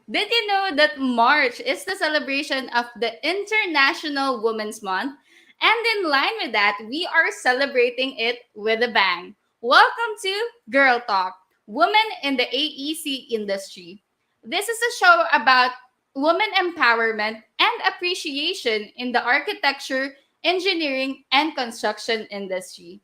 Did you know that March is the celebration of the International Women's Month? And in line with that, we are celebrating it with a bang. Welcome to Girl Talk, Women in the AEC Industry. This is a show about women empowerment and appreciation in the architecture, engineering, and construction industry.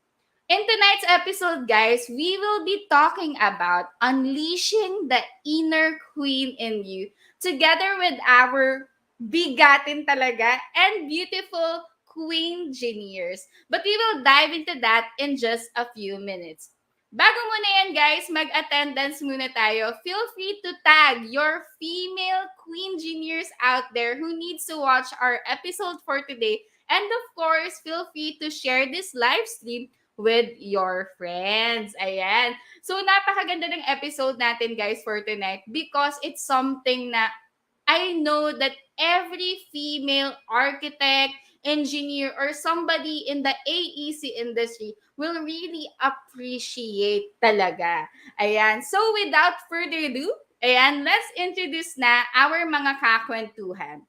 In tonight's episode, guys, we will be talking about unleashing the inner queen in you together with our bigatin talaga and beautiful Queengineers. But we will dive into that in just a few minutes. Bago muna yan, guys, mag-attendance muna tayo. Feel free to tag your female Queengineers out there who needs to watch our episode for today. And of course, feel free to share this live stream with your friends. Ayan. So, napakaganda ng episode natin, guys, for tonight because it's something na I know that every female architect, engineer, or somebody in the AEC industry will really appreciate talaga. Ayan. So, without further ado, ayan, let's introduce na our mga kakwentuhan.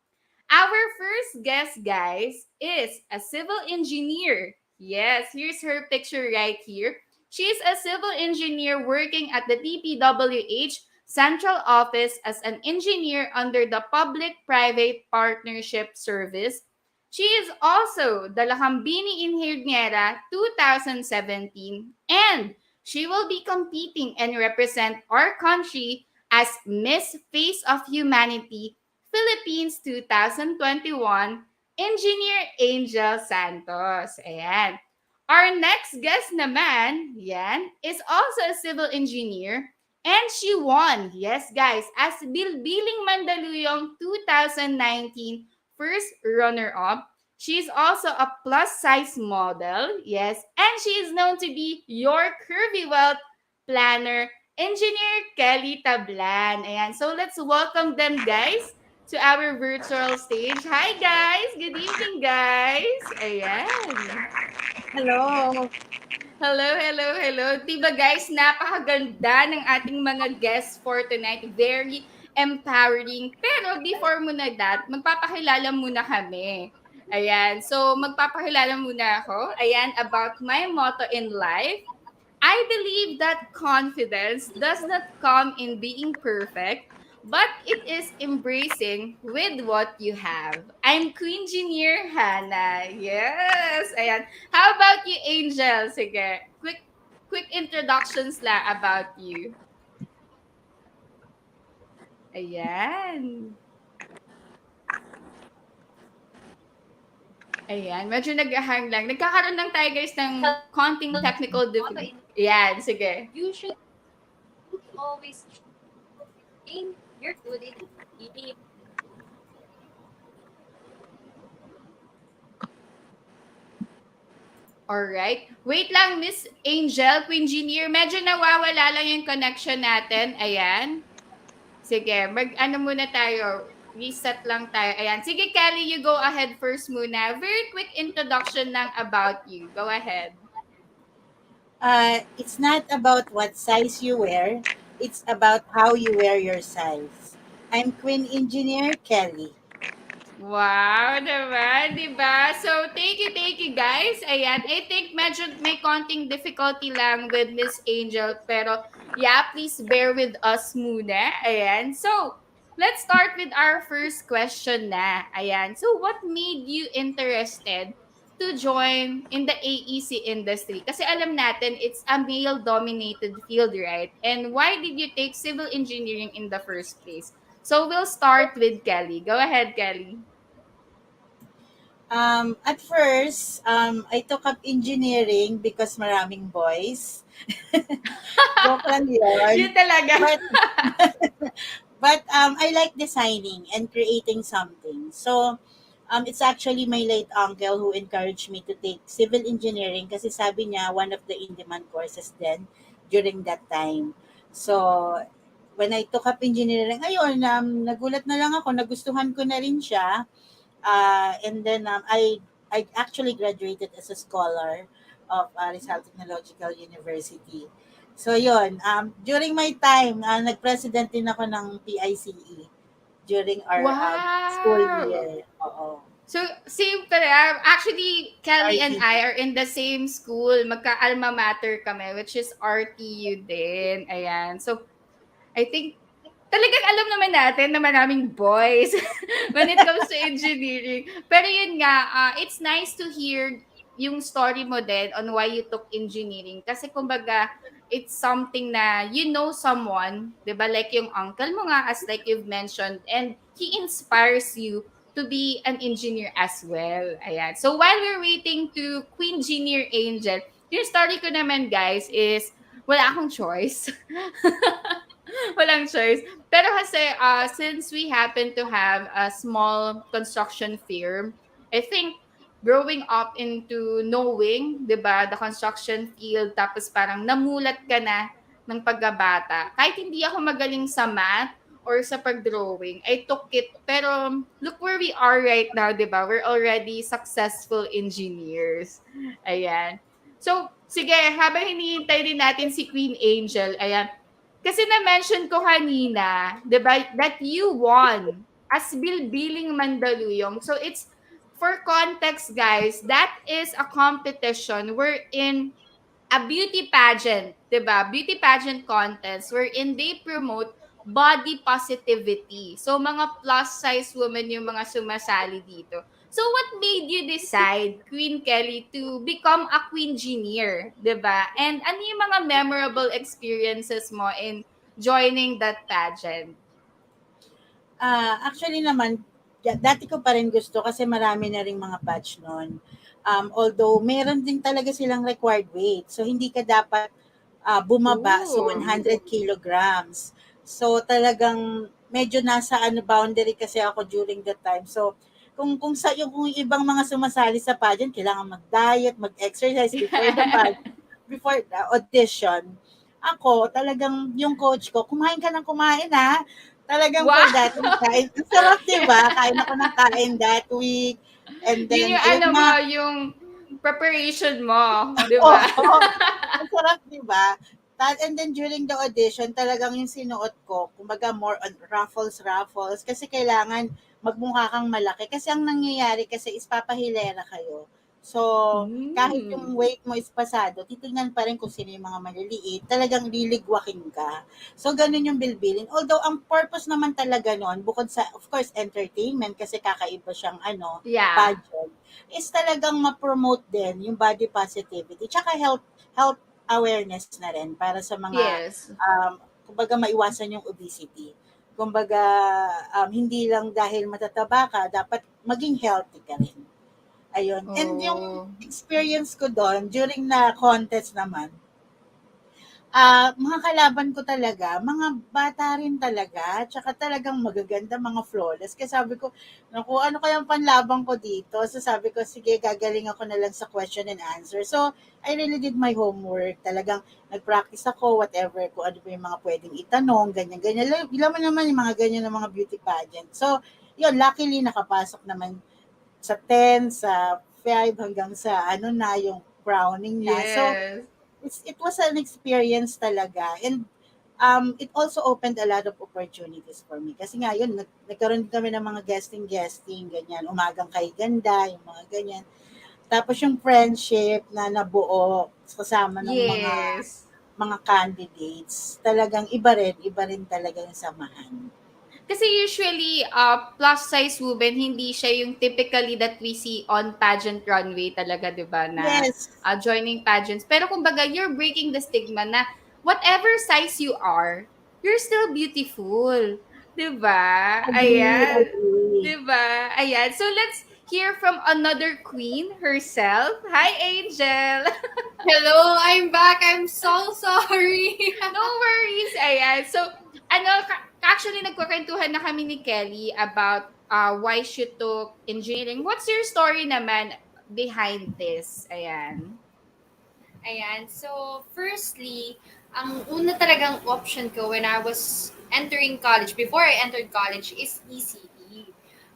Our first guest, guys, is a civil engineer. Yes, here's her picture right here. She's a civil engineer working at the DPWH Central Office as an engineer under the Public-Private Partnership Service. She is also the Lakambini Inhinyera 2017, and she will be competing and represent our country as Miss Face of Humanity Philippines 2021, Engineer Angel Santos. Ayan. Our next guest naman, yan, is also a civil engineer and she won, yes guys, as Bilbiling Mandaluyong 2019 first runner-up. She is also a plus-size model, yes, and she is known to be your curvy wealth planner, Engineer Kelly Tablan. Ayan, so let's welcome them, guys, to our virtual stage. Hi, guys! Good evening, guys! Ayan. Hello. Hello, hello, hello. Diba guys, napakaganda ng ating mga guests for tonight. Very empowering. Pero before muna that, magpapakilala muna kami. Ayan. So, magpapakilala muna ako. Ayan, about my motto in life. I believe that confidence does not come in being perfect, but it is embracing with what you have. I'm Queengineer Hannah. Yes. Ayan. How about you, Angel? Sige. Quick introductions la about you. Ayan. Ayan. Medyo nag-hang lang. Nagkakaroon lang tayo guys ng konting technical difficulty. Ayan. Sige. You should always aim your good in it. Alright. Wait lang, Miss Angel, Queengineer. Medyo nawawala lang yung connection natin. Ayan. Sige, ano muna tayo. Reset lang tayo. Ayan. Sige, Kelly, you go ahead first muna. Very quick introduction lang about you. Go ahead. It's not about what size you wear, it's about how you wear your size. I'm Queen Engineer Kelly. Wow, naman, di ba? So, thank you guys. Ayan, I think medyo may konting difficulty lang with Miss Angel. Pero, yeah, please bear with us muna. Ayan, so, let's start with our first question na. Ayan, so what made you interested to join in the AEC industry? Kasi alam natin, it's a male-dominated field, right? And why did you take civil engineering in the first place? So, we'll start with Kelly. Go ahead, Kelly. At first, I took up engineering because maraming boys. Joke lang yun. Yun talaga. But, but I like designing and creating something. So, it's actually my late uncle who encouraged me to take civil engineering kasi sabi niya one of the in-demand courses then during that time. So, when I took up engineering, ayun, nagulat na lang ako, nagustuhan ko na rin siya. And then I actually graduated as a scholar of Rizal Technological University. So yun, during my time, nag-president din ako ng PICE. during our school Wow! year. Oo. So, same pala. Actually, Kelly and RT. I are in the same school. Magka-alma mater kami, which is RTU din. Ayan. So, I think talagang alam naman natin na maraming boys when it comes to engineering. Pero yun nga, it's nice to hear yung story mo din on why you took engineering. Kasi kumbaga, it's something na you know someone, di ba? Like yung uncle mo nga, as like you've mentioned, and he inspires you to be an engineer as well. Ayan. So while we're waiting to Queengineer Angel, yung story ko naman guys is wala akong choice. Walang choice. Pero kasi, since we happen to have a small construction firm, I think growing up into knowing, di ba, the construction field, tapos parang namulat ka na ng pagkabata. Kahit hindi ako magaling sa math or sa pag-drawing, I took it. Pero look where we are right now, di ba? We're already successful engineers. Ayan. So, sige, habang hinihintay din natin si Queen Angel, ayan, kasi na-mention ko kanina, 'di ba, that you won as Bilbiling Mandaluyong. So it's for context guys, that is a competition wherein a beauty pageant, 'di ba? Beauty pageant contest wherein they promote body positivity. So mga plus size women yung mga sumasali dito. So what made you decide, Queen Kelly, to become a Queengineer, 'di ba? And ano yung mga memorable experiences mo in joining that pageant? Actually naman, dati ko pa rin gusto kasi marami na ring mga batch no'n. Although meron din talaga silang required weight. So hindi ka dapat bumaba sa Oh. 100 kilograms. So talagang medyo nasa boundary kasi ako during that time. So kung ibang mga sumasali sa pageant, kailangan mag-diet, mag-exercise before the audition. Ako, talagang yung coach ko, kumain ka ng kumain ha. Talagang for Wow! that week, kain. Ang sarap, di ba? Kain ako ng kain that week. And Yun then, yung ayun ano mo, nga, yung preparation mo, 'di ba? oo, ang sarap, di ba? And then during the audition, talagang yung sinuot ko, kumbaga more on raffles, kasi kailangan magmukha kang malaki. Kasi ang nangyayari kasi is papahilera kayo. So, kahit Mm. yung weight mo is pasado, titingnan pa rin kung sino yung mga maliliit, talagang liligwakin ka. So, ganun yung bilbilin. Although, ang purpose naman talaga nun, bukod sa, of course, entertainment, kasi kakaiba siyang Yeah. pageant, is talagang ma-promote din yung body positivity, tsaka health awareness na rin para sa mga Yes. kumbaga maiwasan yung obesity. Kumbaga hindi lang dahil matataba ka, dapat maging healthy ka rin. Ayun. And yung Oh. experience ko doon during na contest naman, mga kalaban ko talaga, mga bata rin talaga, tsaka talagang magaganda, mga flawless. Kaya sabi ko, naku, ano kayang panlaban ko dito? So sabi ko, sige, gagaling ako na lang sa question and answer. So, I really did my homework. Talagang nag-practice ako, whatever, kung ano ba yung mga pwedeng itanong, ganyan-ganyan. Alam mo naman yung mga ganyan ng mga beauty pageant. So, yun, luckily, nakapasok naman sa 10, sa 5, hanggang sa yung crowning na. So, Yes. it was an experience talaga. And it also opened a lot of opportunities for me. Kasi nga yun, nagkaroon din kami ng mga guesting, ganyan. Umagang kay ganda, yung mga ganyan. Tapos yung friendship na nabuo kasama ng Yes. mga candidates, talagang iba rin talaga yung samahan. Kasi usually, plus size women, hindi siya yung typically that we see on pageant runway talaga, di ba, na Yes, joining pageants. Pero kumbaga, you're breaking the stigma na whatever size you are, you're still beautiful. Di ba? Ayan. agree. Di ba? Ayan. So, let's hear from another queen herself. Hi, Angel! Hello, I'm back. I'm so sorry. No worries. Ayan. So, actually, nagkukwentuhan na kami ni Kelly about why she took engineering. What's your story naman behind this? Ayan. Ayan. So, firstly, ang una talagang option ko when I was entering college, before I entered college, is ECE.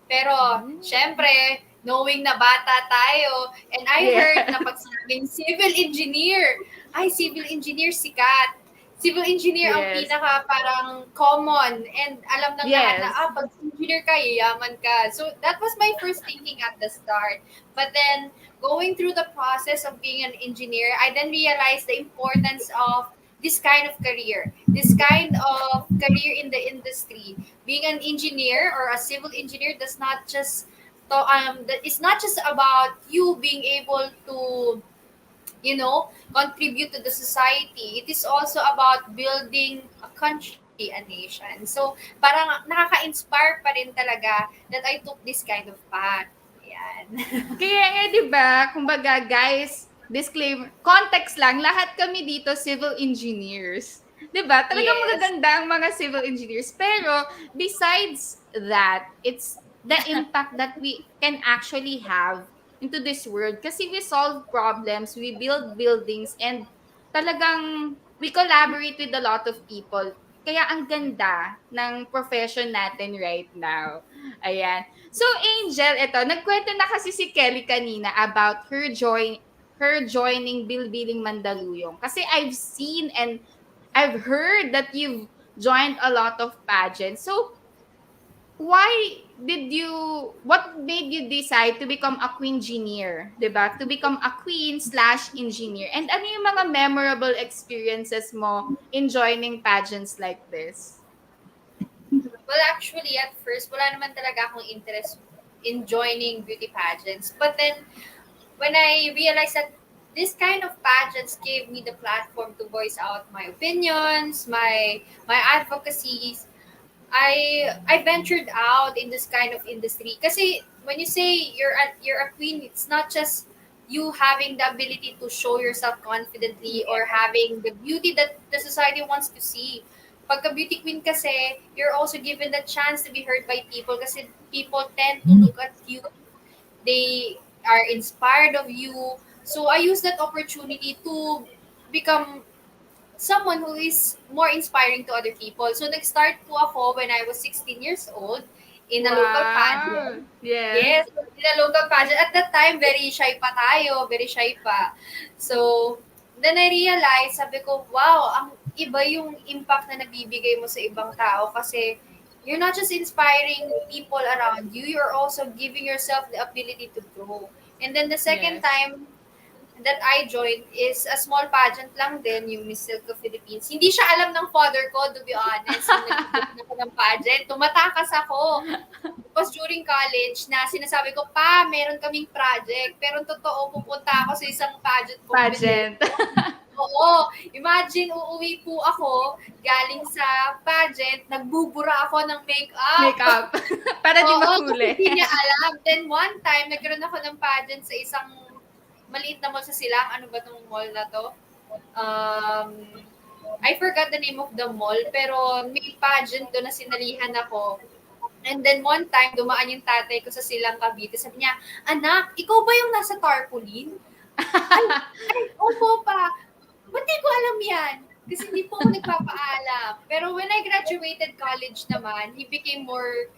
Pero, Mm. syempre, knowing na bata tayo, and I heard Yeah. na pag sinabing civil engineer, ay, civil engineer sikat. civil engineer ang Yes. pinaka parang common and alam ng lahat na Yes. pag engineer ka, yayaman ka. So that was my first thinking at the start. But then going through the process of being an engineer, I then realized the importance of this kind of career, this kind of career in the industry. Being an engineer or a civil engineer does not just it's not just about you being able to contribute to the society. It is also about building a country, a nation. So, parang nakaka-inspire pa rin talaga that I took this kind of path. Yan. Kaya nga, di ba, kumbaga, guys, disclaimer, context lang, lahat kami dito civil engineers. Di ba? Talagang Yes. magaganda ang mga civil engineers. Pero, besides that, it's the impact that we can actually have into this world. Kasi we solve problems, we build buildings, and talagang we collaborate with a lot of people. Kaya ang ganda ng profession natin right now. Ayan. So Angel, ito, nagkwento na kasi si Kelly kanina about her joining Bilbiling Mandaluyong. Kasi I've seen and I've heard that you've joined a lot of pageants. So why what made you decide to become a queengineer, 'di ba? To become a queen/engineer. And ano yung mga memorable experiences mo in joining pageants like this? Well, actually, at first, wala naman talaga akong interest in joining beauty pageants. But then, when I realized that this kind of pageants gave me the platform to voice out my opinions, my advocacies, I ventured out in this kind of industry. Kasi when you say you're a queen, it's not just you having the ability to show yourself confidently or having the beauty that the society wants to see. Pagka beauty queen kasi, you're also given the chance to be heard by people kasi people tend to look at you. They are inspired of you. So I use that opportunity to become someone who is more inspiring to other people. So nag-start po ako when I was 16 years old in a local Wow. pageant. Yes. Yes, in a local pageant. At that time, very shy pa tayo, very shy pa. So, then I realized, sabi ko, wow, ang iba yung impact na nabibigay mo sa ibang tao kasi you're not just inspiring people around you, you're also giving yourself the ability to grow. And then the second Yes. time that I joined is a small pageant lang din, yung Miss Silk of Philippines. Hindi siya alam ng father ko, to be honest, nung nag-join ako ng pageant. Tumatakas ako. It was during college na sinasabi ko, pa, meron kaming project. Pero totoo, pupunta ako sa isang pageant competition. Pageant. Oo. Imagine, uuwi po ako galing sa pageant, nagbubura ako ng makeup. Makeup. Para di Oo, kasi mahuli. hindi niya alam. Then one time, nagkaroon ako ng pageant sa isang maliit na mall sa Silang. Ano ba tong mall na to? Um, I forgot the name of the mall, pero may pageant doon na sinalihan ako. And then one time, dumaan yung tatay ko sa Silang Cavite. Sabi niya, anak, ikaw ba yung nasa tarpaulin? Ay, opo pa. Ba't di ko alam yan? Kasi hindi po ako nagpapaalam. Pero when I graduated college naman, he became more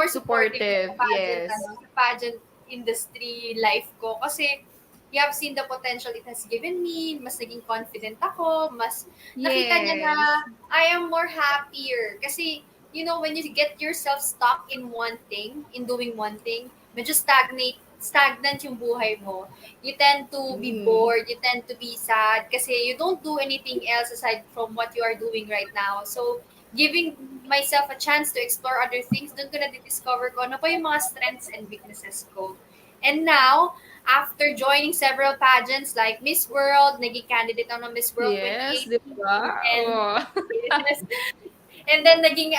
supportive Supportive, sa pageant, yes. sa pageant industry life ko. Kasi you have seen the potential it has given me, mas naging confident ako, mas nakita niya na Yes. I am more happier. Kasi, when you get yourself stuck in one thing, in doing one thing, medyo stagnant yung buhay mo. You tend to be Mm. bored, you tend to be sad, kasi you don't do anything else aside from what you are doing right now. So, giving myself a chance to explore other things, doon ko na discover ko ano pa yung mga strengths and weaknesses ko. And now, after joining several pageants like Miss World, naging candidate ako ng Miss World Yes, di 2018, ba? and Oh. yes, and then naging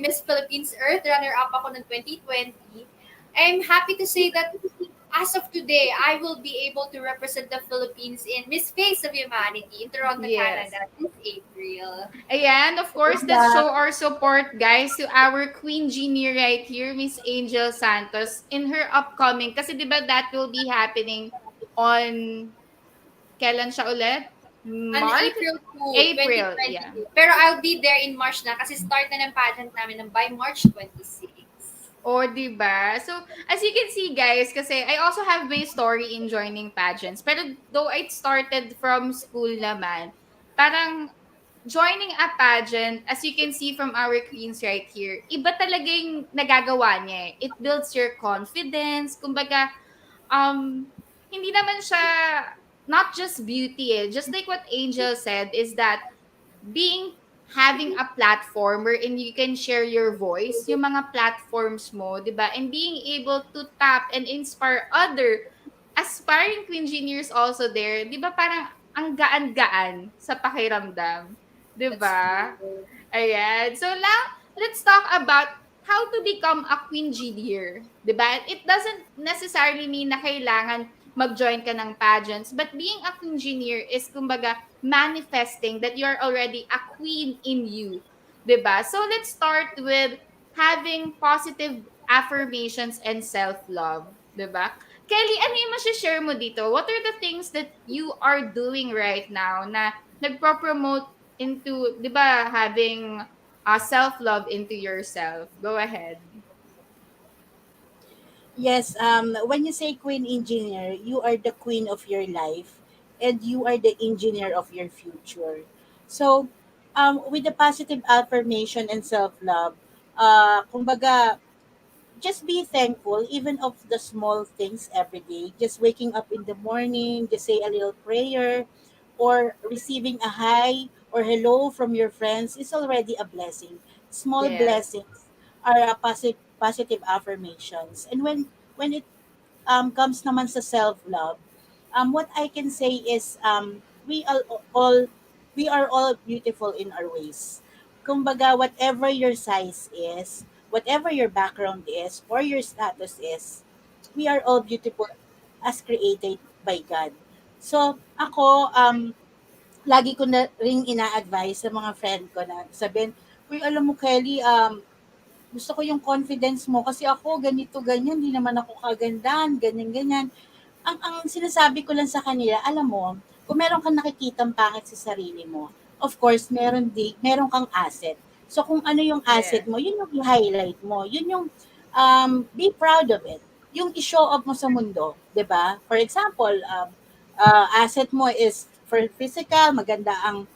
Miss Philippines Earth runner-up ako ng 2020. I'm happy to say that as of today, I will be able to represent the Philippines in Miss Face of Humanity in Toronto, Yes. Canada this April. Ayan, of course, let's show our support, guys, to our Queen Genie right here, Miss Angel Santos, in her upcoming, kasi di ba that will be happening on, kailan siya ulit? On March? April 2, April, yeah. 2022. Pero I'll be there in March na kasi start na ng pageant namin by March 26. O, di ba? So, as you can see, guys, kasi I also have my story in joining pageants. Pero though it started from school naman, parang joining a pageant, as you can see from our queens right here, iba talaga yung nagagawa niya eh. It builds your confidence. Kumbaga, um, hindi naman siya not just beauty eh. Just like what Angel said is that being having a platform wherein you can share your voice, yung mga platforms mo, di ba? And being able to tap and inspire other aspiring Queengineers also there, di ba parang ang gaan-gaan sa pakiramdam, di That's ba? true. Ayan. So now, let's talk about how to become a Queengineer. Diba? It doesn't necessarily mean na kailangan mag-join ka ng pageants, but being a Queengineer is kumbaga manifesting that you're already a queen in you. Diba? So let's start with having positive affirmations and self-love. Diba? Kelly, ano yung share mo dito? What are the things that you are doing right now na nagpo-promote into, 'di ba, having self-love into yourself? Go ahead. Yes, when you say queen engineer, you are the queen of your life and you are the engineer of your future. So, with the positive affirmation and self-love, kumbaga, just be thankful even of the small things every day. Just waking up in the morning, just say a little prayer, or receiving a hi or hello from your friends is already a blessing. Small Yes. blessings are a positive affirmations. And when it comes naman sa self-love, what I can say is all we are all beautiful in our ways. Kumbaga, whatever your size is, whatever your background is, or your status is, we are all beautiful as created by God. So, ako, lagi ko na ring ina-advise sa mga friend ko na sabihin, uy, alam mo, Kelly, gusto ko yung confidence mo kasi ako ganito, ganyan, hindi naman ako kagandahan, ganyan, ganyan. Ang sinasabi ko lang sa kanila, alam mo, kung meron kang nakikitang pangit sa sarili mo, of course, meron kang asset. So kung ano yung asset Yes. mo, yun yung i-highlight mo. Yun yung be proud of it. Yung i-show off mo sa mundo, 'di ba? For example, asset mo is for physical, maganda ang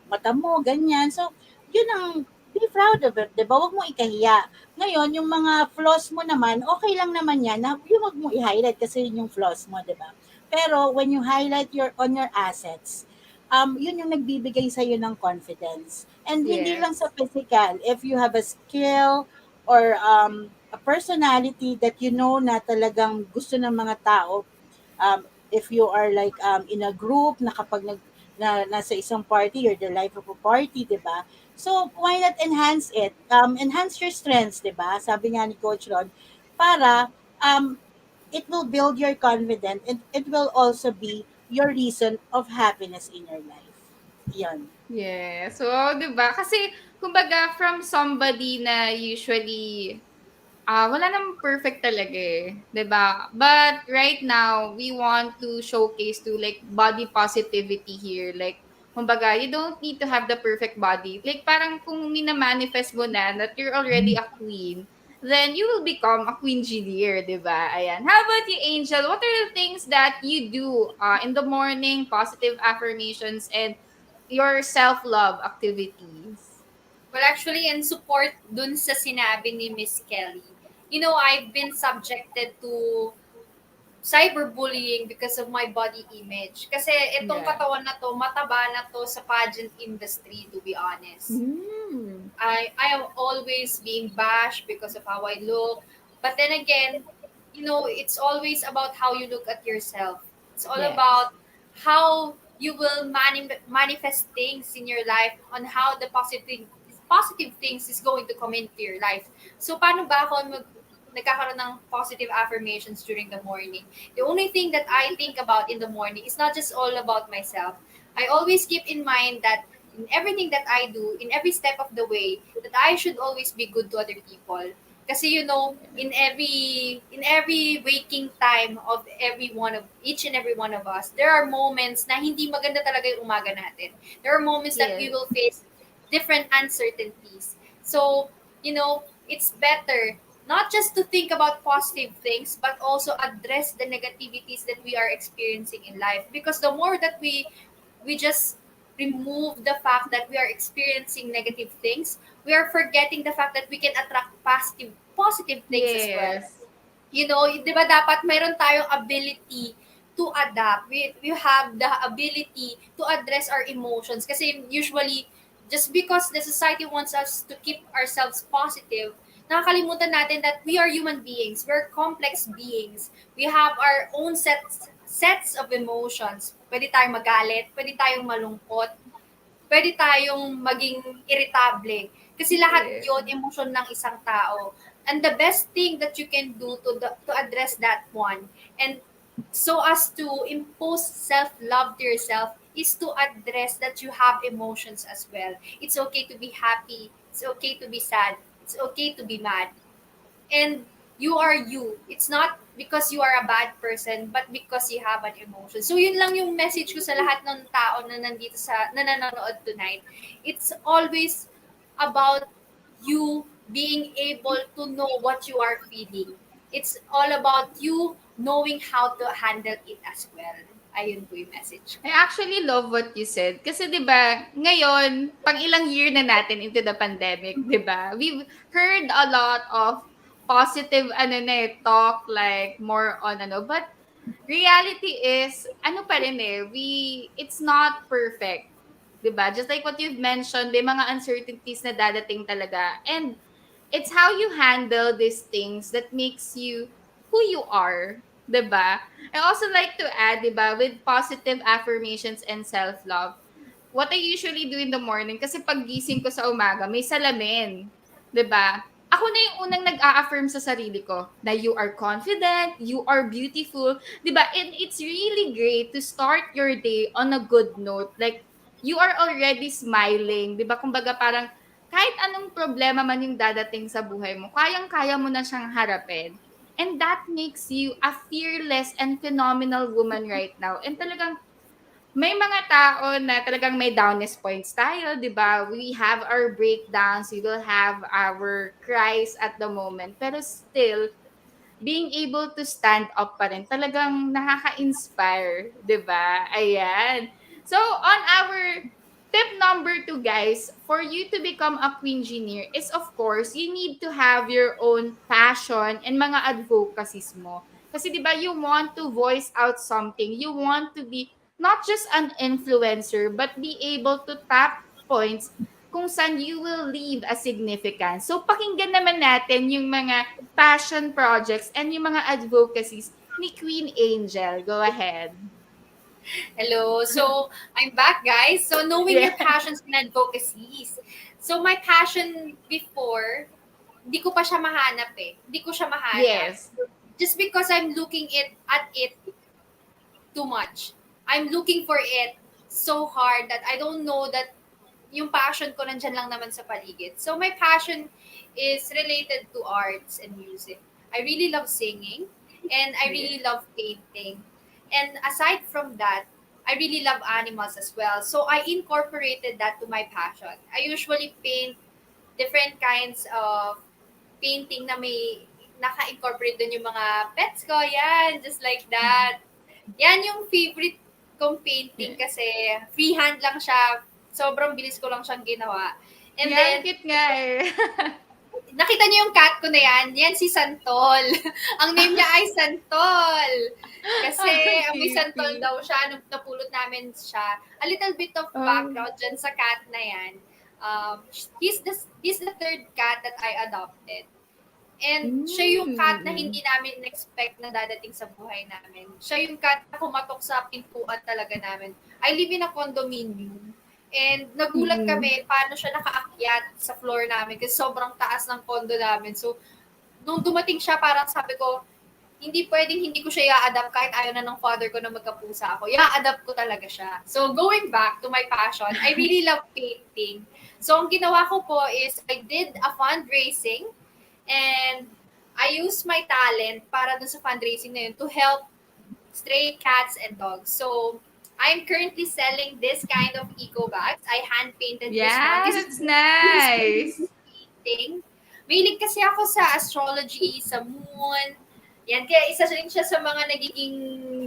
mata mo, ganyan. So, yun ang be proud of it, 'di ba? Huwag mo ikahiya. Ngayon, yung mga flaws mo naman, okay lang naman yan na yung wag mo i-highlight kasi yun yung flaws mo, di ba? Pero when you highlight your assets, yun yung nagbibigay sa iyo ng confidence. And hindi lang sa Yes. physical, if you have a skill or a personality that you know na talagang gusto ng mga tao, if you are like in a group na kapag nasa isang party, you're the life of a party, di ba? So, why not enhance it? Enhance your strengths, di ba? Sabi nga ni Coach Rod, para it will build your confidence and it will also be your reason of happiness in your life. Yan. Yes. So, 'di ba? Kasi kumbaga from somebody na usually wala namang perfect talaga eh, 'di ba? But right now, we want to showcase to like body positivity here. Like, kumbaga, you don't need to have the perfect body. Like, parang kung mina-manifest mo na that you're already a queen, then you will become a queengineer, 'di ba? Ayan. How about you, Angel? What are the things that you do in the morning, positive affirmations, and your self-love activities? Well, actually, in support dun sa sinabi ni Miss Kelly, I've been subjected to cyberbullying because of my body image. Kasi itong Yeah. katawan na to, mataba na to sa pageant industry, to be honest. Mm. I am always being bashed because of how I look. But then again, it's always about how you look at yourself. It's all Yes. about how you will manifest things in your life on how the positive things is going to come into your life. So paano ba ako nagkakaroon ng positive affirmations during the morning? The only thing that I think about in the morning is not just all about myself. I always keep in mind that in everything that I do, in every step of the way, that I should always be good to other people. Kasi in every waking time of each and every one of us, there are moments na hindi maganda talaga yung umaga natin. There are moments that we Yes. will face different uncertainties. So, it's better not just to think about positive things, but also address the negativities that we are experiencing in life. Because the more that we just remove the fact that we are experiencing negative things, we are forgetting the fact that we can attract positive things as well. Yes. You know, di ba dapat mayroon tayong ability to adapt. We have the ability to address our emotions. Kasi usually, just because the society wants us to keep ourselves positive, nakakalimutan natin that we are human beings. We're complex beings. We have our own sets of emotions. Pwede tayong magalit, pwede tayong malungkot, pwede tayong maging irritable. Kasi lahat Yeah. yon emosyon ng isang tao. And the best thing that you can do to address that one and so as to impose self-love to yourself is to address that you have emotions as well. It's okay to be happy. It's okay to be sad. It's okay to be mad. And you are you. It's not because you are a bad person, but because you have an emotion. So yun lang yung message ko sa lahat ng tao na nandito na nanonood tonight. It's always about you being able to know what you are feeling. It's all about you knowing how to handle it as well. Ayun po yung message I ko. actually love what you said. Kasi 'di ba, ngayon, pang ilang year na natin into the pandemic, 'di ba? We've heard a lot of positive talk like more on but reality is ano pa rin it's not perfect. 'Di ba? Just like what you've mentioned, may mga uncertainties na dadating talaga. And it's how you handle these things that makes you who you are, 'di ba? I also like to add, 'di ba, with positive affirmations and self-love, what I usually do in the morning, kasi paggising ko sa umaga, may salamin, 'di ba? Ako na yung unang nag-a-affirm sa sarili ko na you are confident, you are beautiful, 'di ba? And it's really great to start your day on a good note. Like, you are already smiling, 'di ba? Kumbaga parang kahit anong problema man yung dadating sa buhay mo, kayang-kaya mo na siyang harapin. And that makes you a fearless and phenomenal woman right now. And talagang may mga tao na talagang may downest points tayo, di ba? We have our breakdowns, we will have our cries at the moment. Pero still, being able to stand up pa rin, talagang nakaka-inspire, 'di ba? Ayan. So, on our tip number 2, guys, for you to become a Queengineer is, of course, you need to have your own passion and mga advocacies mo. Kasi 'di ba, you want to voice out something. You want to be not just an influencer, but be able to tap points kung saan you will leave a significance. So, pakinggan naman natin yung mga passion projects and yung mga advocacies ni Queen Angel. Go ahead. Hello. So, I'm back, guys. So, knowing Yeah. your passions and advocacies. So, my passion before, hindi ko pa siya mahanap eh. Hindi ko siya mahanap. Yes. Just because I'm looking at it too much. I'm looking for it so hard that I don't know that yung passion ko nandyan lang naman sa paligid. So, my passion is related to arts and music. I really love singing and I Yeah. really love painting. And aside from that, I really love animals as well. So, I incorporated that to my passion. I usually paint different kinds of painting na may naka-incorporate dun yung mga pets ko. Yan, just like that. Yan yung favorite kong painting Yeah. kasi freehand lang siya. Sobrang bilis ko lang siyang ginawa. And Yan, then, cute nga eh. nakita niyo yung cat ko na yan? Yan si Santol. Ang name niya ay Santol. Kasi may Santol Cutie. daw siya nung napulot namin siya. A little bit of Oh. background dyan sa cat na yan. He's the third cat that I adopted. And siya yung cat na Mm. hindi namin expect na dadating sa buhay namin. Siya yung cat na kumatok sa pintuan talaga namin. I live in a condominium. And nagulat Mm. kami paano siya nakaakyat sa floor namin kasi sobrang taas ng condo namin. So, nung dumating siya, parang sabi ko, hindi pwedeng hindi ko siya i-adapt kahit ayaw na ng father ko na magkapusa ako. I-adapt ko talaga siya. So, going back to my passion, I really love painting. So, ang ginawa ko po is I did a fundraising and I used my talent para dun sa fundraising na yun to help stray cats and dogs. So, I'm currently selling this kind of eco bags. I hand painted this one. Yeah, that's This is my nice. painting. Mahilig kasi ako sa astrology, sa moon, Yan, kaya isa rin siya sa mga nagiging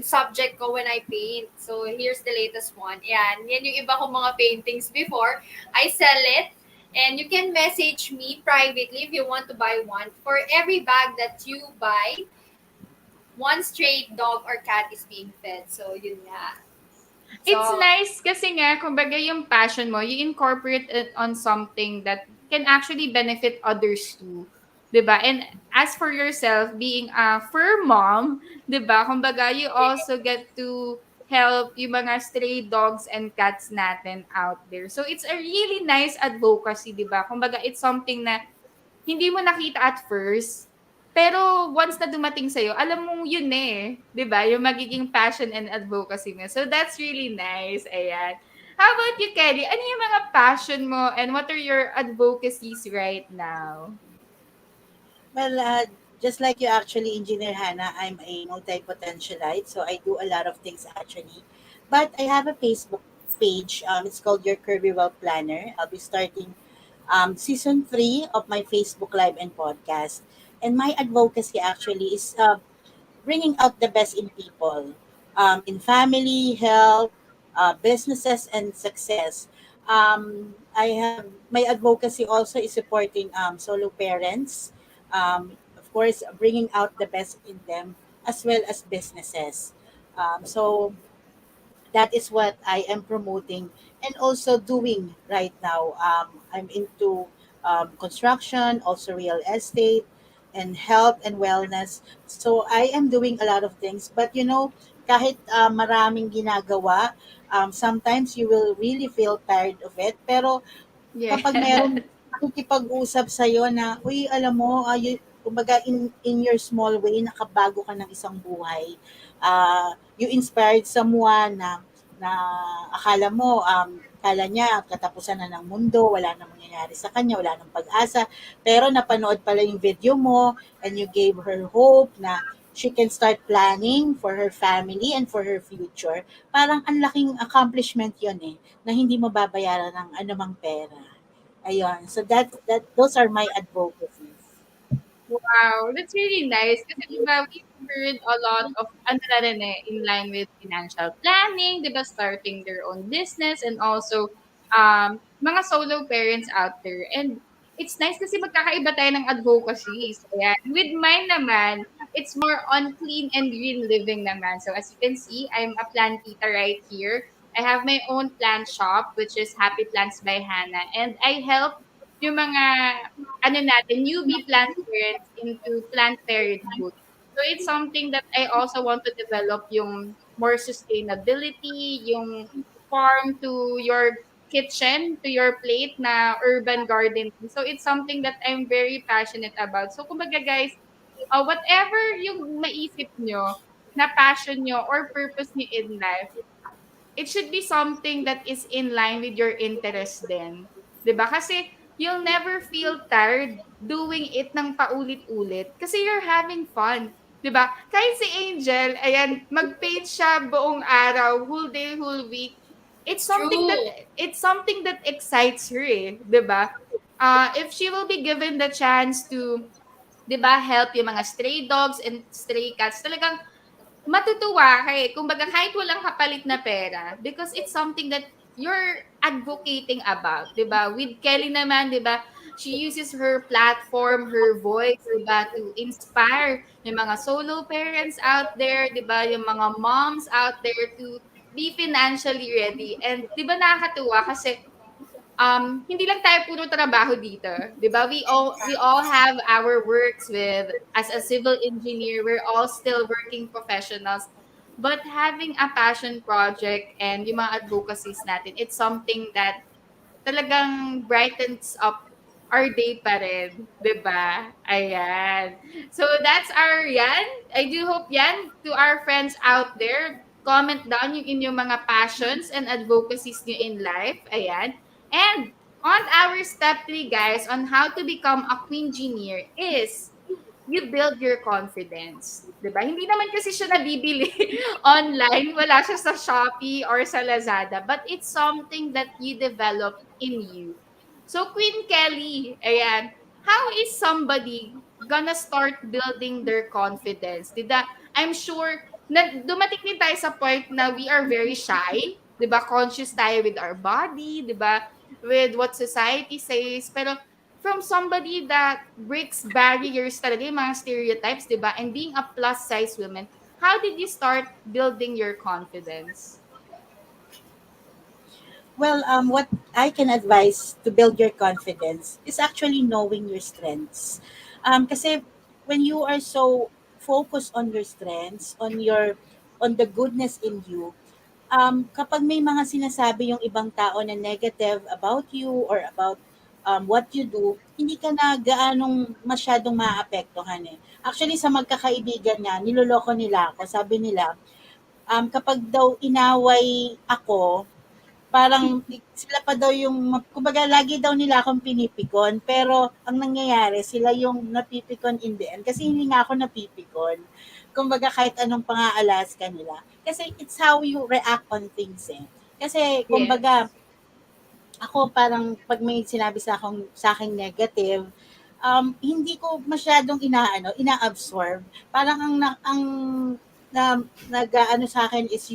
subject ko when I paint. So, here's the latest one. Yan yung iba kong mga paintings before. I sell it. And you can message me privately if you want to buy one. For every bag that you buy, one stray dog or cat is being fed. So, yun nga. It's So, nice kasi nga, kumbaga yung passion mo, you incorporate it on something that can actually benefit others too. 'Di ba? And as for yourself, being a fur mom, 'di ba? Kumbaga, you also get to help yung mga stray dogs and cats natin out there. So it's a really nice advocacy, 'di ba? Kumbaga, it's something na hindi mo nakita at first, pero once na dumating sa'yo, alam mo yun eh, 'di ba? Yung magiging passion and advocacy mo. So that's really nice. Ayan. How about you, Kelly? Ano yung mga passion mo and what are your advocacies right now? Well, just like you actually, Engineer Hannah, I'm a multi-potentialite, so I do a lot of things actually. But I have a Facebook page. It's called Your Curvy Well Planner. I'll be starting season 3 of my Facebook Live and podcast. And my advocacy actually is bringing out the best in people, in family, health, businesses, and success. I have my advocacy also is supporting solo parents, of course, bringing out the best in them as well as businesses. So that is what I am promoting and also doing right now. I'm into construction, also real estate, and health and wellness. So I am doing a lot of things. But kahit maraming ginagawa, sometimes you will really feel tired of it. Pero Yeah. kapag meron nakikipag-usap sa'yo na, "Uy, alam mo, kumbaga in your small way, nakabago ka ng isang buhay. You inspired someone na akala mo, akala niya katapusan na ng mundo, wala nang mangyayari sa kanya, wala nang pag-asa. Pero napanood pala yung video mo and you gave her hope na she can start planning for her family and for her future. Parang ang laking accomplishment yun eh na hindi mo babayaran ng anumang pera. Ayun. So those are my advocacies. Wow, that's really nice kasi 'di ba we've heard a lot of ano na rin eh, in line with financial planning, 'di ba, starting their own business and also mga solo parents out there. And it's nice kasi magkakaiba tayo ng advocacies. Ayan. With mine naman, it's more on clean and green living naman. So as you can see, I'm a plantita right here. I have my own plant shop which is Happy Plants by Hannah and I help yung mga ano natin, newbie plant parents into plant parenthood. So it's something that I also want to develop yung more sustainability, yung farm to your kitchen, to your plate na urban gardening. So it's something that I'm very passionate about. So kumbaga guys, whatever yung maisip nyo, na passion nyo or purpose nyo in life, it should be something that is in line with your interest din. 'Di ba? Kasi you'll never feel tired doing it ng paulit-ulit kasi you're having fun. 'Di ba? Kahit si Angel, ayan, mag-paint siya buong araw, whole day, whole week. It's something that true. it's something that excites her, eh, 'di ba? If she will be given the chance to, 'di ba, help yung mga stray dogs and stray cats, talagang matutuwa ka, eh. Kumbaga kahit walang kapalit na pera because it's something that you're advocating about, 'di ba? With Kelly naman, 'di ba, she uses her platform, her voice, 'di ba, to inspire yung mga solo parents out there, 'di ba, yung mga moms out there to be financially ready. And 'di ba nakakatuwa kasi hindi lang tayo puro trabaho dito, 'di ba? We all have our works with as a civil engineer, we're all still working professionals. But having a passion project and yung mga advocacies natin, it's something that talagang brightens up our day pa rin, 'di ba? Ayan. So that's our yan. I do hope yan to our friends out there, comment down yung inyong mga passions and advocacies nyo in life. Ayan. And on our step 3, guys, on how to become a Queengineer is you build your confidence. 'Di ba? Hindi naman kasi siya nabibili online, wala siya sa Shopee or sa Lazada, but it's something that you develop in you. So Queen Kelly, ayan, how is somebody gonna start building their confidence? I'm sure na dumating din tayo sa point na we are very shy, 'di ba? Conscious tayo with our body, 'di ba? With what society says. Pero from somebody that breaks barriers talaga, yung mga stereotypes, 'di ba? And being a plus size woman, how did you start building your confidence? Well, what I can advise to build your confidence is actually knowing your strengths. Kasi when you are so focused on your strengths, on the goodness in you, kapag may mga sinasabi yung ibang tao na negative about you or about what you do, hindi ka na gaanong masyadong maapektuhan eh. Actually, sa magkakaibigan nga, niloloko nila ako. Sabi nila, kapag daw inaway ako, parang sila pa daw yung kumbaga lagi daw nila akong pinipikon, pero ang nangyayari sila yung napipikon in the end kasi hindi nga ako napipikon. Kumbaga kahit anong pang-aalas ka nila. Kasi it's how you react on things eh. Kasi kumbaga Yes. ako parang 'pag may sinabi sa akin negative, hindi ko masyadong ina-absorb. Parang na nag-aano sa'kin is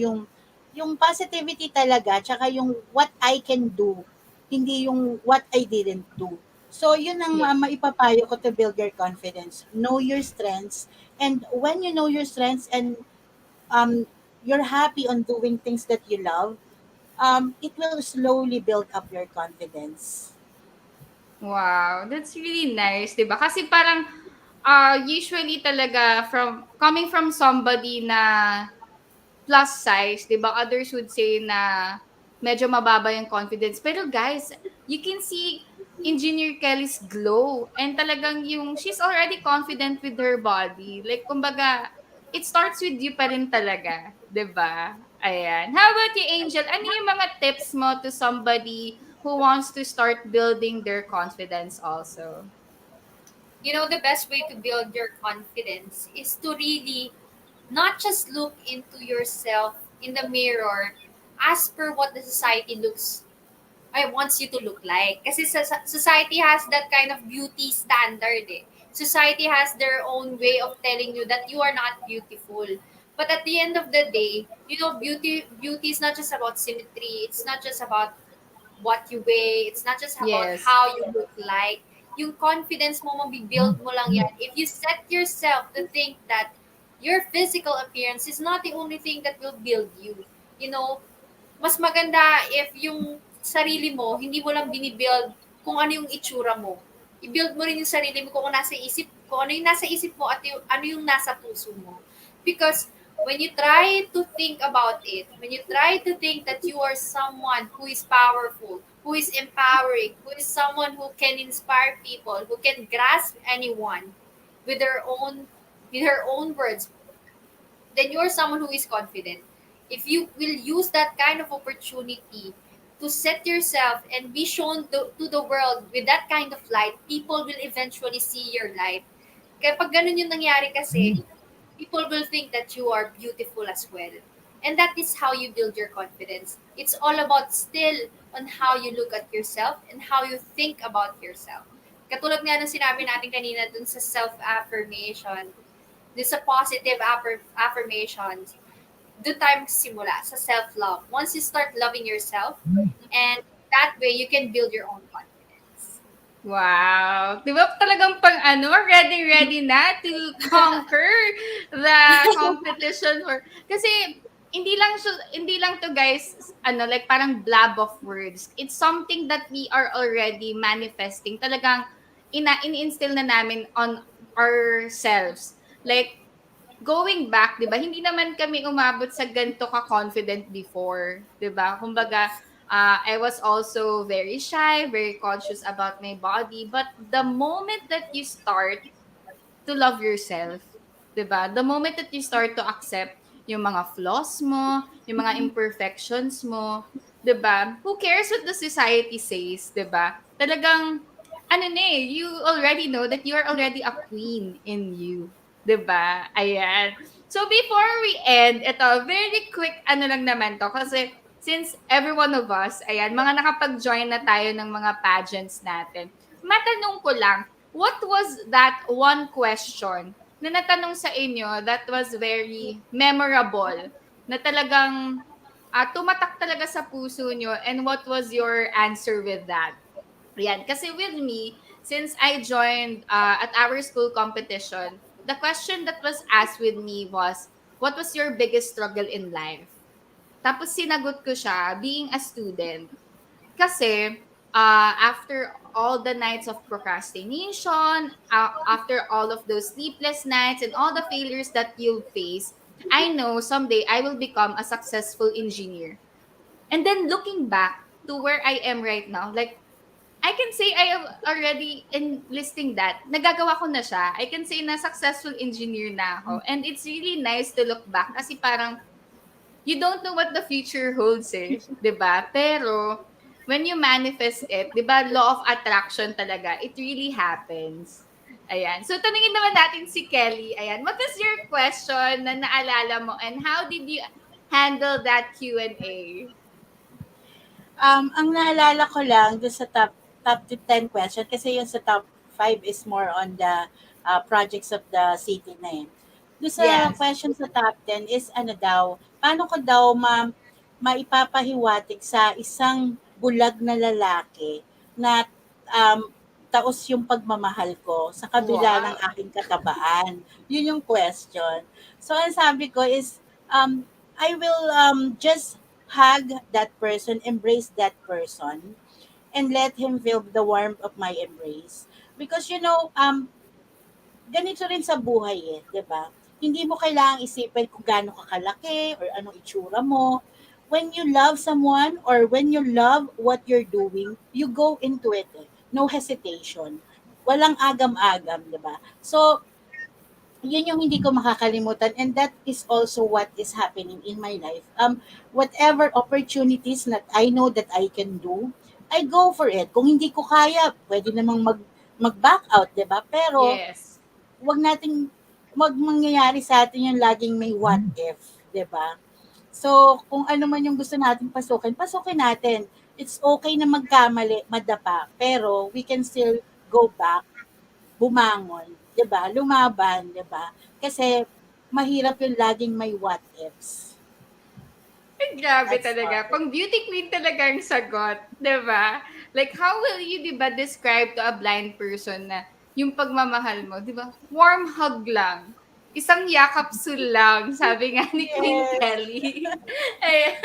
yung positivity talaga tsaka yung what I can do, hindi yung what I didn't do. So yun ang, Yes. maipapayo ko to build your confidence. Know your strengths, and when you know your strengths and, um, you're happy on doing things that you love, it will slowly build up your confidence. Wow, that's really nice, 'di ba? Kasi parang usually talaga from coming from somebody na plus size, 'di ba? Others would say na medyo mababa yung confidence. Pero guys, you can see Engineer Kelly's glow and talagang yung she's already confident with her body. Like kumbaga, it starts with you pa rin talaga, 'di ba? Ayan. How about you, Angel? Ano yung mga tips mo to somebody who wants to start building their confidence also? You know, the best way to build your confidence is to really not just look into yourself in the mirror as per what the society looks I wants you to look like. Kasi society has that kind of beauty standard eh. Society has their own way of telling you that you are not beautiful. But at the end of the day, you know, beauty is not just about symmetry. It's not just about what you weigh. It's not just about Yes. how you look like. Yung confidence mo, mabibuild mo lang yan. If you set yourself to think that your physical appearance is not the only thing that will build you. You know, mas maganda if yung sarili mo, hindi mo lang binibuild kung ano yung itsura mo. I-build mo rin yung sarili mo kung ano yung nasa isip mo at ano yung nasa puso mo. Because when you try to think about it, when you try to think that you are someone who is powerful, who is empowering, who is someone who can inspire people, who can grasp anyone with her own words, then you're someone who is confident. If you will use that kind of opportunity to set yourself and be shown to the world with that kind of light, people will eventually see your light. Kaya pag ganun yung nangyari kasi, people will think that you are beautiful as well. And that is how you build your confidence. It's all about still on how you look at yourself and how you think about yourself. Katulad nga ng sinabi natin kanina dun sa self-affirmation, dun sa positive affirmations, doon tayo magsisimula sa self-love. Once you start loving yourself, and that way you can build your own confidence. Wow. 'Di ba talagang pang ano, ready na to conquer the competition for kasi hindi lang to guys ano like parang blab of words. It's something that we are already manifesting. Talagang ini-instill na namin on ourselves. Like going back, 'di ba? Hindi naman kami umabot sa ganito ka-confident before, 'di ba? Kumbaga, I was also very shy, very conscious about my body, but the moment that you start to love yourself, 'di ba? The moment that you start to accept yung mga flaws mo, yung mga imperfections mo, 'di ba? Who cares what the society says, 'di ba? Talagang ano na eh, you already know that you are already a queen in you, 'di ba? Ayan. So before we end, ito, very quick ano lang naman to kasi since every one of us, ayan, mga nakapag-join na tayo ng mga pageants natin. Matanong ko lang, what was that one question na natanong sa inyo that was very memorable, na talagang tumatak talaga sa puso nyo, and what was your answer with that? Yan. Kasi with me, since I joined at our school competition, the question that was asked with me was, what was your biggest struggle in life? Tapos sinagot ko siya, being a student. Kasi after all the nights of procrastination, after all of those sleepless nights and all the failures that you'll face, I know someday I will become a successful engineer. And then looking back to where I am right now, like I can say I am already enlisting that. Nagagawa ko na siya. I can say na successful engineer na ako. And it's really nice to look back kasi parang you don't know what the future holds eh. 'Di ba? Pero when you manifest it, 'di ba, law of attraction talaga, it really happens. Ayan. So tanungin naman natin si Kelly. Ayan. What is your question na naalala mo, and how did you handle that Q&A? Ang naalala ko lang dun sa top to 10 question kasi yung sa top 5 is more on the projects of the city na eh. Doon sa Yes. question sa top 10 is ano daw, paano ko daw maipapahiwatig sa isang bulag na lalaki na um, taos yung pagmamahal ko sa kabila ng Wow. aking katabaan. Yun yung question. So, ang sabi ko is, I will just hug that person, embrace that person, and let him feel the warmth of my embrace. Because ganito rin sa buhay eh, 'di ba? Hindi mo kailangang isipin kung gaano ka kalaki or anong itsura mo. When you love someone or when you love what you're doing, you go into it. Eh. No hesitation. Walang agam-agam, 'di ba? So, yun yung hindi ko makakalimutan, and that is also what is happening in my life. Whatever opportunities that I know that I can do, I go for it. Kung hindi ko kaya, pwede namang mag-back out, 'di ba? Pero Yes. wag nating mangyayari sa atin yung laging may what if, 'di ba? So, kung ano man yung gusto nating pasukin, pasukin natin. It's okay na magkamali, madapa, pero we can still go back, bumangon, 'di ba? Lumaban, 'di ba? Kasi mahirap yung laging may what ifs. Ay, grabe That's talaga. all. Pang beauty queen talaga ang sagot, 'di ba? Like, how will you, 'di ba, describe to a blind person na yung pagmamahal mo, 'di ba? Warm hug lang. Isang yakapsul lang, sabi nga ni Queen Yes. Kelly. Ay,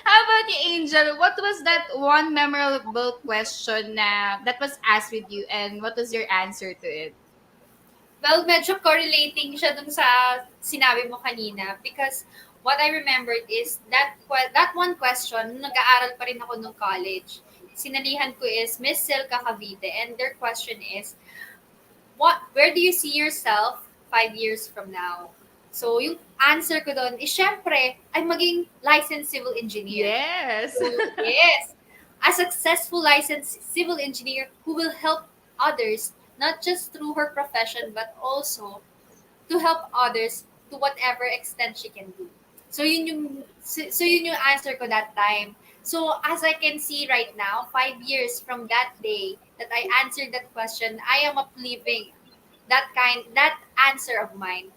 how about you, Angel? What was that one memorable question na that was asked with you, and what was your answer to it? Well, medyo correlating siya dun sa sinabi mo kanina because what I remembered is that one question, nung nag-aaral pa rin ako nung college, sinalihan ko is Miss Silka Cavite, and their question is, where do you see yourself 5 years from now? So, yung answer ko doon is, syempre, ay maging licensed civil engineer. Yes. So, yes, a successful licensed civil engineer who will help others, not just through her profession, but also to help others to whatever extent she can do. So yun yung answer ko that time. So as I can see right now, 5 years from that day that I answered that question, I am upliving that answer of mine.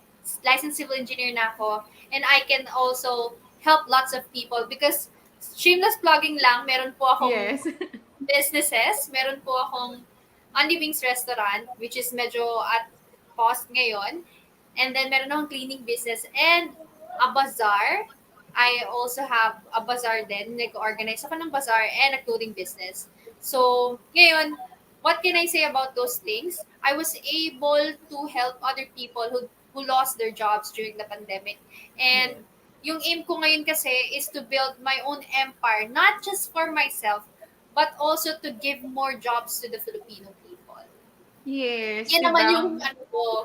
Licensed civil engineer na ako, and I can also help lots of people because shameless plugging lang, meron po akong Yes. businesses. Meron po akong Only Wings restaurant, which is medyo at pause ngayon. And then meron akong cleaning business and a bazaar. I also have a bazaar din. Nag-organize ako ng bazaar and a clothing business. So, ngayon, what can I say about those things? I was able to help other people who lost their jobs during the pandemic. And yung aim ko ngayon kasi is to build my own empire, not just for myself, but also to give more jobs to the Filipino people. Yes, Yan 'di naman ba? yung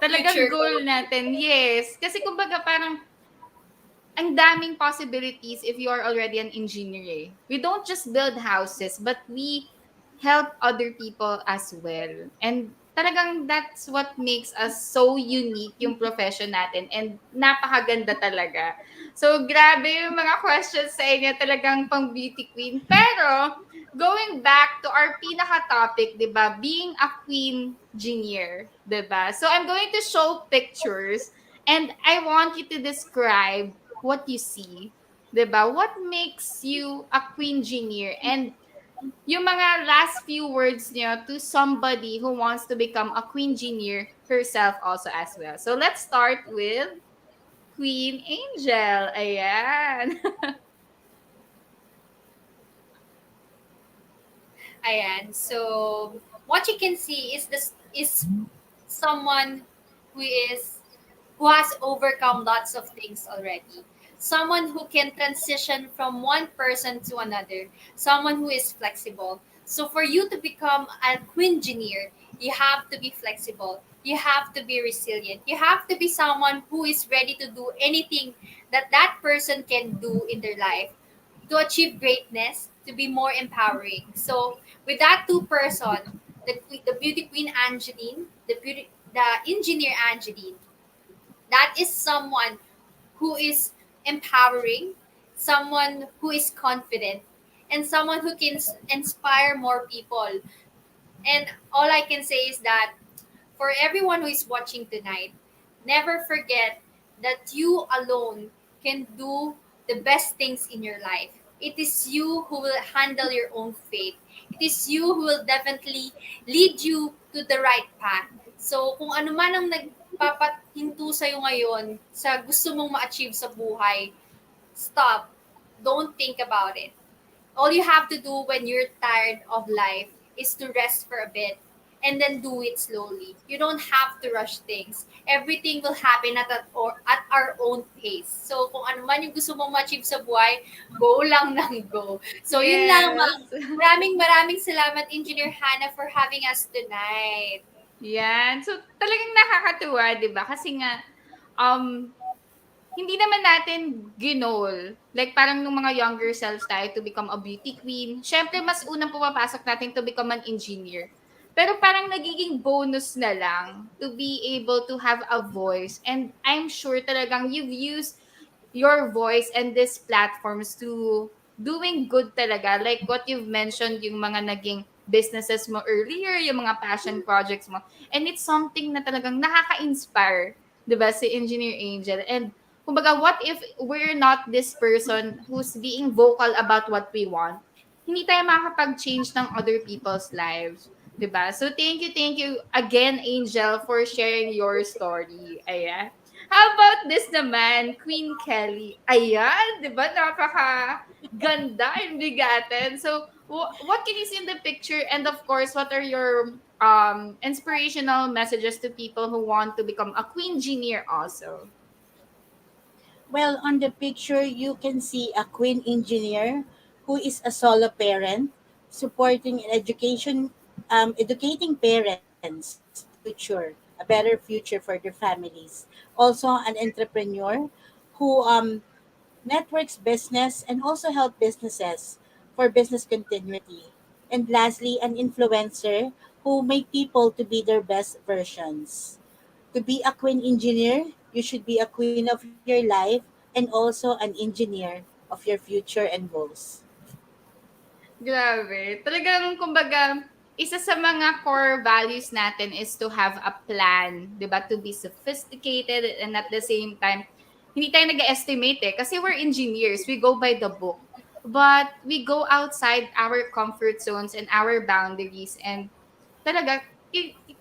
Talagang future goal ko. natin. Yes, kasi kumbaga parang ang daming possibilities if you are already an engineer. Eh. We don't just build houses, but we help other people as well. And talagang that's what makes us so unique yung profession natin and napakaganda talaga. So, grabe yung mga questions sa inyo, talagang pang beauty queen. Pero, going back to our pinaka-topic, di ba, being a queen engineer, di ba? So, I'm going to show pictures and I want you to describe what you see. Di ba? What makes you a queen engineer? And yung mga last few words niyo to somebody who wants to become a queen engineer herself also as well. So let's start with Queen Angel. Ayan. Ayan. So, what you can see is this is someone who is who has overcome lots of things already. Someone who can transition from one person to another. Someone who is flexible. So for you to become a queen engineer, you have to be flexible. You have to be resilient. You have to be someone who is ready to do anything that that person can do in their life to achieve greatness, to be more empowering. So with that two person, the beauty queen Angeline, the engineer Angeline, that is someone who is empowering, someone who is confident, and someone who can inspire more people. And all I can say is that for everyone who is watching tonight, never forget that you alone can do the best things in your life. It is you who will handle your own fate. It is you who will definitely lead you to the right path. So kung ano man ang nagpapahinto sa'yo ngayon sa gusto mong ma-achieve sa buhay, stop. Don't think about it. All you have to do when you're tired of life is to rest for a bit and then do it slowly. You don't have to rush things. Everything will happen at our own pace. So kung ano man yung gusto mong ma-achieve sa buhay, go lang ng go. So yun lang, Yes. ma'am. Maraming salamat, Engineer Hannah, for having us tonight. Yan. So, talagang nakakatuwa, di ba? Kasi nga, um, hindi naman natin ginol. Like, parang nung mga younger selves tayo to become a beauty queen. Syempre, mas unang pumapasok natin to become an engineer. Pero parang nagiging bonus na lang to be able to have a voice. And I'm sure talagang you've used your voice and these platforms to doing good talaga. Like what you've mentioned, yung mga naging businesses mo earlier, yung mga passion projects mo. And it's something na talagang nakaka-inspire, di ba, si Engineer Angel. And kumbaga, what if we're not this person who's being vocal about what we want? Hindi tayo makakapag-change ng other people's lives. 'Di ba? So thank you again, Angel, for sharing your story. Ayan. How about this naman, Queen Kelly? Ayan, 'di ba? Napaka ganda and bigatin. So, what can you see in the picture? And of course, what are your inspirational messages to people who want to become a queen engineer also? Well, on the picture, you can see a queen engineer who is a solo parent, supporting and educating parents to future, a better future for their families. Also, an entrepreneur who networks business and also help businesses for business continuity. And lastly, an influencer who make people to be their best versions. To be a queen engineer, you should be a queen of your life and also an engineer of your future and goals. Grabe. Talagang kumbaga, isa sa mga core values natin is to have a plan, 'di ba? To be sophisticated and at the same time, hindi tayo nag-estimate kasi we're engineers. We go by the book. But we go outside our comfort zones and our boundaries and talaga,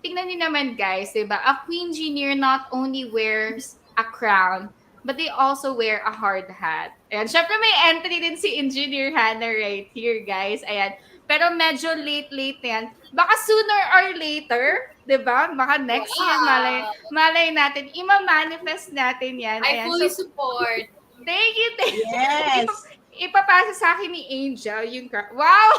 tingnan niyo naman guys, 'di ba? A queen engineer not only wears a crown, but they also wear a hard hat. Ayan, syempre may entry din si Engineer Hannah right here, guys. Ayan. Pero medyo late yan. Baka sooner or later, 'di ba? Baka next year malay Wow! malay natin ima-manifest natin 'yan. I Ayan. fully So, support. thank you. Thank you. Yes. Ipapasa sa akin ni Angel yung wow.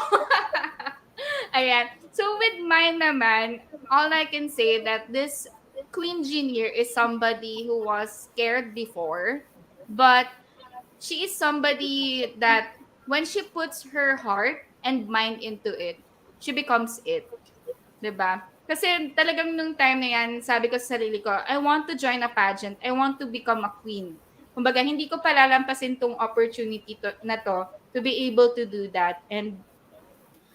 Ayan. So with mine naman, all I can say that this Queen Engineer is somebody who was scared before, but she is somebody that when she puts her heart and mind into it, she becomes it. 'Di ba? Kasi talagang nung time na yan, sabi ko sa sarili ko, I want to join a pageant. I want to become a queen. Kumbaga, hindi ko palalampasin tong opportunity na to be able to do that. And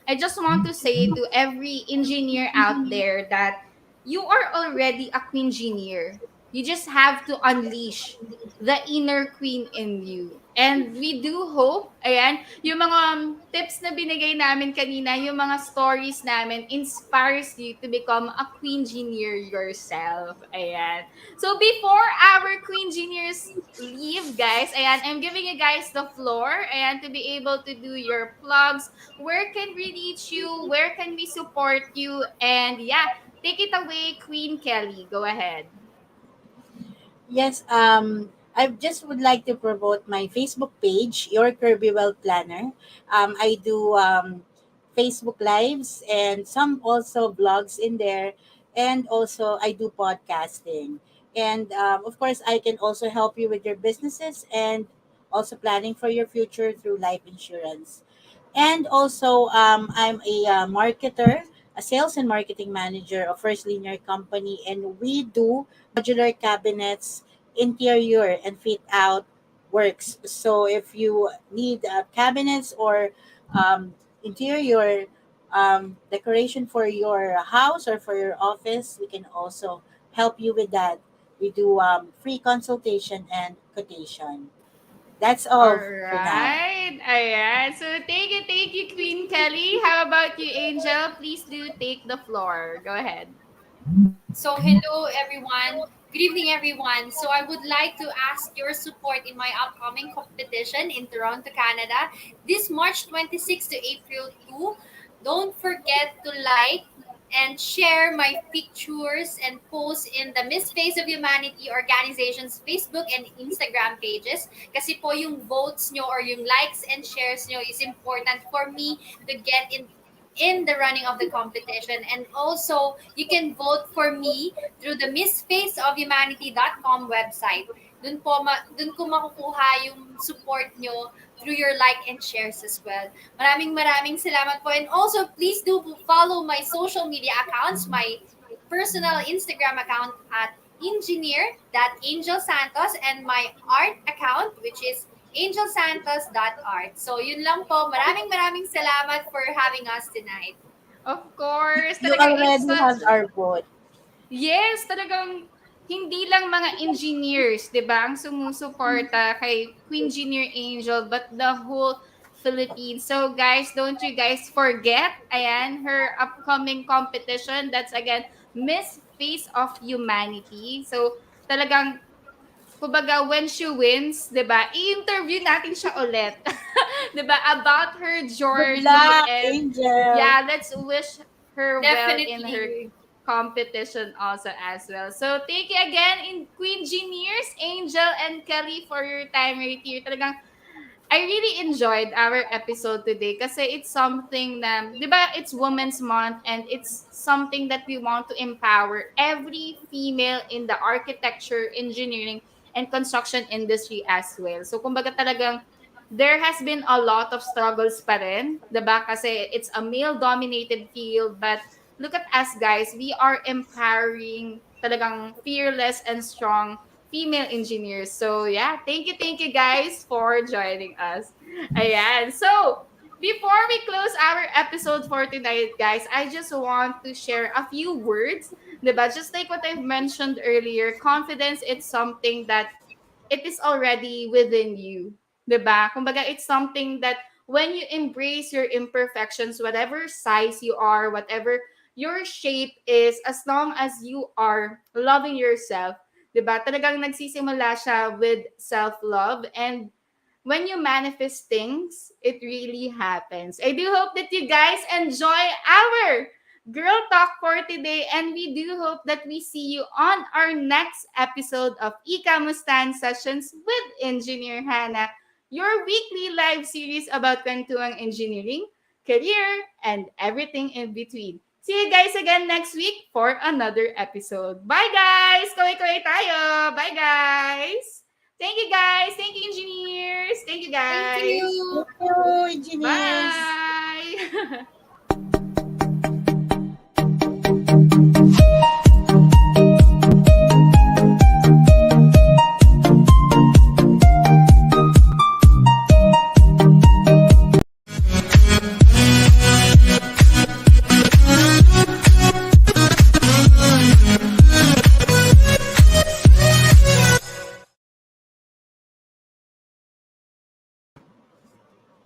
I just want to say to every engineer out there that you are already a queengineer. You just have to unleash the inner queen in you. And we do hope, ayan, yung mga tips na binigay namin kanina, yung mga stories namin inspires you to become a queengineer yourself. Ayan. So before our queengineers leave, guys, ayan, I'm giving you guys the floor, ayan, to be able to do your plugs. Where can we reach you? Where can we support you? And yeah, take it away, Queen Kelly. Go ahead. Yes, I just would like to promote my Facebook page, Your Kirby Well Planner. I do Facebook lives and some also vlogs in there, and also I do podcasting. And of course, I can also help you with your businesses and also planning for your future through life insurance. And also, I'm a marketer, a sales and marketing manager of First Linear Company, and we do modular cabinets, interior, and fit out works. So if you need cabinets or interior decoration for your house or for your office, we can also help you with that. We do free consultation and quotation. That's All all for now. right. Ayan. So thank you, Queen Kelly. How about you, Angel? Please do take the floor. Go ahead. So, hello everyone. Good evening, everyone. So, I would like to ask your support in my upcoming competition in Toronto, Canada, this March 26 to April 2. Don't forget to like and share my pictures and posts in the Miss Face of Humanity organization's Facebook and Instagram pages. Kasi po yung votes nyo or yung likes and shares nyo is important for me to get in the running of the competition. And also, you can vote for me through the missfaceofhumanity.com website. Dun ko makukuha yung support nyo through your like and shares as well. Maraming salamat po. And also, please do follow my social media accounts, my personal Instagram account at Angel Santos, and my art account, which is angelsantos.art. So, yun lang po. Maraming salamat for having us tonight. Of course, You talagang it's already such have our vote. yes, talagang hindi lang mga engineers, 'di ba, ang sumusuporta kay Queengineer Angel, but the whole Philippines. So guys, don't you guys forget, ayan, her upcoming competition. That's again Miss Face of Humanity. So talagang kumbaga when she wins, 'di ba? I-interview natin siya ulit. 'Di ba? About her Good journey luck, and Angel. yeah, let's wish her well in her Definitely. competition also as well. So thank you again in Queen Geniers, Angel and Kelly for your time right here. Talagang I really enjoyed our episode today kasi it's something na, di ba, it's Women's Month and it's something that we want to empower every female in the architecture, engineering, and construction industry as well. So, kumbaga talagang there has been a lot of struggles pa rin, di ba? Kasi it's a male-dominated field, but look at us guys, we are empowering talagang fearless and strong female engineers. So yeah, thank you guys for joining us. Ayan. So before we close our episode for tonight, guys, I just want to share a few words. Diba? Just like what I've mentioned earlier, confidence it's something that it is already within you. 'Di ba? Kumbaga, it's something that when you embrace your imperfections, whatever size you are, whatever your shape is, as long as you are loving yourself, 'di ba? Talagang nagsisimula siya with self-love, and when you manifest things, it really happens. I do hope that you guys enjoy our Girl Talk for today, and we do hope that we see you on our next episode of Ikamustan Sessions with Engineer Hannah, your weekly live series about kwentuang engineering, career, and everything in between. See you guys again next week for another episode. Bye guys! Kaway-kaway tayo! Bye guys! Thank you guys. Thank you, engineers. Thank you Thank guys. you. Thank you, engineers. Bye.